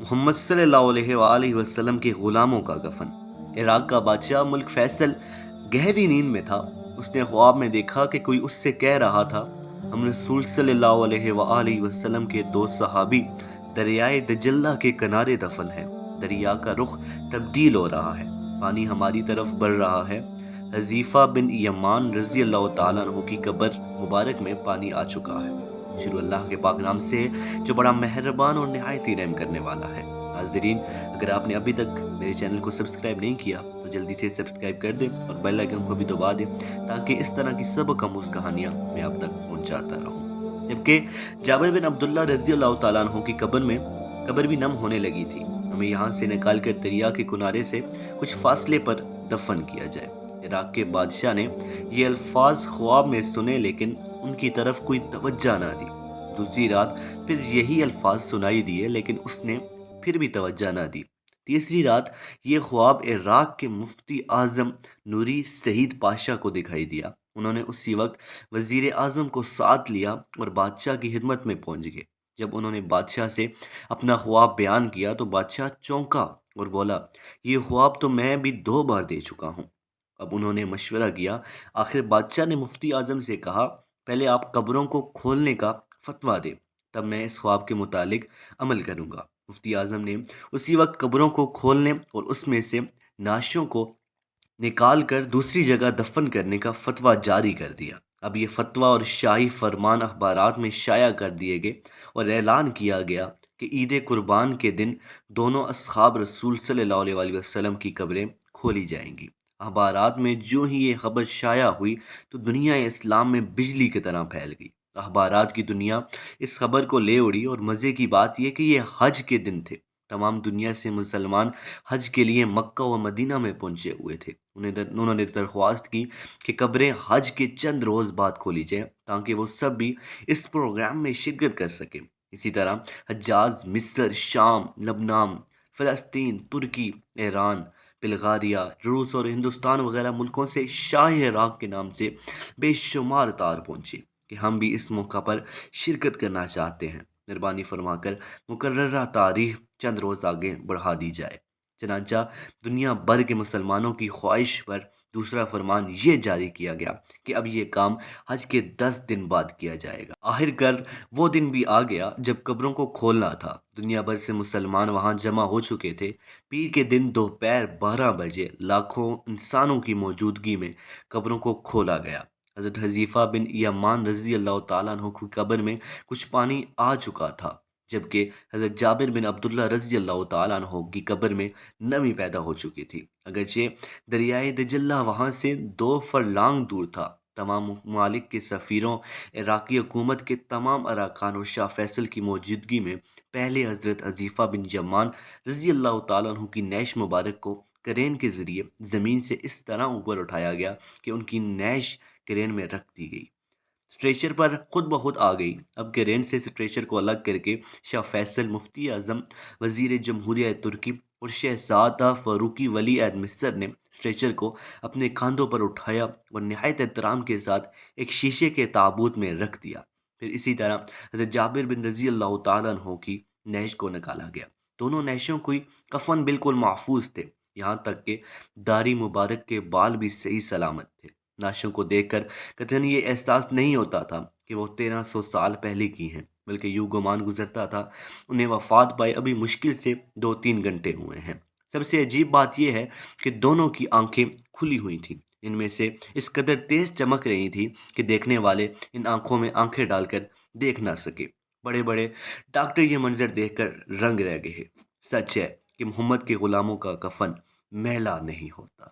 محمد صلی اللہ علیہ وآلہ وسلم کے غلاموں کا کفن۔ عراق کا بادشاہ ملک فیصل گہری نیند میں تھا۔ اس نے خواب میں دیکھا کہ کوئی اس سے کہہ رہا تھا، ہم رسول صلی اللہ علیہ وآلہ وسلم کے دو صحابی دریائے دجلہ کے کنارے دفن ہیں۔ دریا کا رخ تبدیل ہو رہا ہے، پانی ہماری طرف بڑھ رہا ہے۔ حذیفہ بن یمان رضی اللہ تعالیٰ عنہ کی قبر مبارک میں پانی آ چکا ہے۔ شروع اللہ کے پاک نام سے جو بڑا مہربان اور نہایت ہی رحم کرنے والا ہے۔ ناظرین، اگر آپ نے ابھی تک میرے چینل کو سبسکرائب نہیں کیا تو جلدی سے سبسکرائب کر دیں اور بیل آئیکن کو بھی دبا دیں تاکہ اس طرح کی سبق آموز کہانیاں میں آپ تک پہنچاتا رہوں۔ جبکہ جابر بن عبداللہ رضی اللہ تعالیٰ عنہ کی قبر بھی نم ہونے لگی تھی، ہمیں یہاں سے نکال کر دریا کے کنارے سے کچھ فاصلے پر دفن کیا جائے۔ عراق کے بادشاہ نے یہ الفاظ خواب میں سنے لیکن ان کی طرف کوئی توجہ نہ دی۔ دوسری رات پھر یہی الفاظ سنائی دیے لیکن اس نے پھر بھی توجہ نہ دی۔ تیسری رات یہ خواب عراق کے مفتی اعظم نوری سعید پاشا کو دکھائی دیا۔ انہوں نے اسی وقت وزیر اعظم کو ساتھ لیا اور بادشاہ کی خدمت میں پہنچ گئے۔ جب انہوں نے بادشاہ سے اپنا خواب بیان کیا تو بادشاہ چونکا اور بولا، یہ خواب تو میں بھی 2 بار دے چکا ہوں۔ اب انہوں نے مشورہ کیا۔ آخر بادشاہ نے مفتی اعظم سے کہا، پہلے آپ قبروں کو کھولنے کا فتویٰ دے، تب میں اس خواب کے متعلق عمل کروں گا۔ مفتی اعظم نے اسی وقت قبروں کو کھولنے اور اس میں سے نعشوں کو نکال کر دوسری جگہ دفن کرنے کا فتویٰ جاری کر دیا۔ اب یہ فتویٰ اور شاہی فرمان اخبارات میں شائع کر دیے گئے اور اعلان کیا گیا کہ عید قربان کے دن دونوں اصحاب رسول صلی اللہ علیہ وآلہ وسلم کی قبریں کھولی جائیں گی۔ اخبارات میں جو ہی یہ خبر شائع ہوئی تو دنیا اسلام میں بجلی کی طرح پھیل گئی۔ اخبارات کی دنیا اس خبر کو لے اڑی اور مزے کی بات یہ کہ یہ حج کے دن تھے۔ تمام دنیا سے مسلمان حج کے لیے مکہ و مدینہ میں پہنچے ہوئے تھے۔ انہوں نے درخواست کی کہ قبریں حج کے چند روز بعد کھولی جائیں تاکہ وہ سب بھی اس پروگرام میں شرکت کر سکیں۔ اسی طرح حجاز مصر، شام، لبنان، فلسطین، ترکی، ایران، بلغاریہ، روس اور ہندوستان وغیرہ ملکوں سے شاہ عراق کے نام سے بے شمار تار پہنچے کہ ہم بھی اس موقع پر شرکت کرنا چاہتے ہیں، مہربانی فرما کر مقررہ تاریخ چند روز آگے بڑھا دی جائے۔ چنانچہ دنیا بھر کے مسلمانوں کی خواہش پر دوسرا فرمان یہ جاری کیا گیا کہ اب یہ کام حج کے 10 دن بعد کیا جائے گا۔ آخر کر وہ دن بھی آ گیا جب قبروں کو کھولنا تھا۔ دنیا بھر سے مسلمان وہاں جمع ہو چکے تھے۔ پیر کے دن دوپہر 12 بجے لاکھوں انسانوں کی موجودگی میں قبروں کو کھولا گیا۔ حضرت حذیفہ بن یمان رضی اللہ تعالیٰ عنہ کی قبر میں کچھ پانی آ چکا تھا، جبکہ حضرت جابر بن عبداللہ رضی اللہ تعالیٰ عنہ کی قبر میں نمی پیدا ہو چکی تھی۔ اگرچہ دریائے دجلہ وہاں سے 2 فرلانگ دور تھا۔ تمام ممالک کے سفیروں، عراقی حکومت کے تمام ارکان اور شاہ فیصل کی موجودگی میں پہلے حضرت حذیفہ بن یمان رضی اللہ تعالیٰ عنہ کی نیش مبارک کو کرین کے ذریعے زمین سے اس طرح اوپر اٹھایا گیا کہ ان کی نیش کرین میں رکھ دی گئی۔ اسٹریچر پر خود بخود آ گئی۔ اب کرین سے اسٹریچر کو الگ کر کے شاہ فیصل، مفتی اعظم، وزیر جمہوریہ ترکی اور شہزادہ فاروقی ولی عہد مصر نے اسٹریچر کو اپنے کاندھوں پر اٹھایا اور نہایت احترام کے ساتھ ایک شیشے کے تابوت میں رکھ دیا۔ پھر اسی طرح حضرت جابر بن رضی اللہ تعالیٰ عنہ کی نیش کو نکالا گیا۔ دونوں نیشوں کی کفن بالکل محفوظ تھے، یہاں تک کہ داڑھی مبارک کے بال بھی صحیح سلامت تھے۔ نعشوں کو دیکھ کر قطعاً یہ احساس نہیں ہوتا تھا کہ وہ 1300 سال پہلے کی ہیں، بلکہ یوں گمان گزرتا تھا انہیں وفات پائے ابھی مشکل سے 2-3 گھنٹے ہوئے ہیں۔ سب سے عجیب بات یہ ہے کہ دونوں کی آنکھیں کھلی ہوئی تھیں، ان میں سے اس قدر تیز چمک رہی تھی کہ دیکھنے والے ان آنکھوں میں آنکھیں ڈال کر دیکھ نہ سکے۔ بڑے بڑے ڈاکٹر یہ منظر دیکھ کر رنگ رہ گئے۔ سچ ہے کہ محمد کے غلاموں کا کفن میلا نہیں ہوتا۔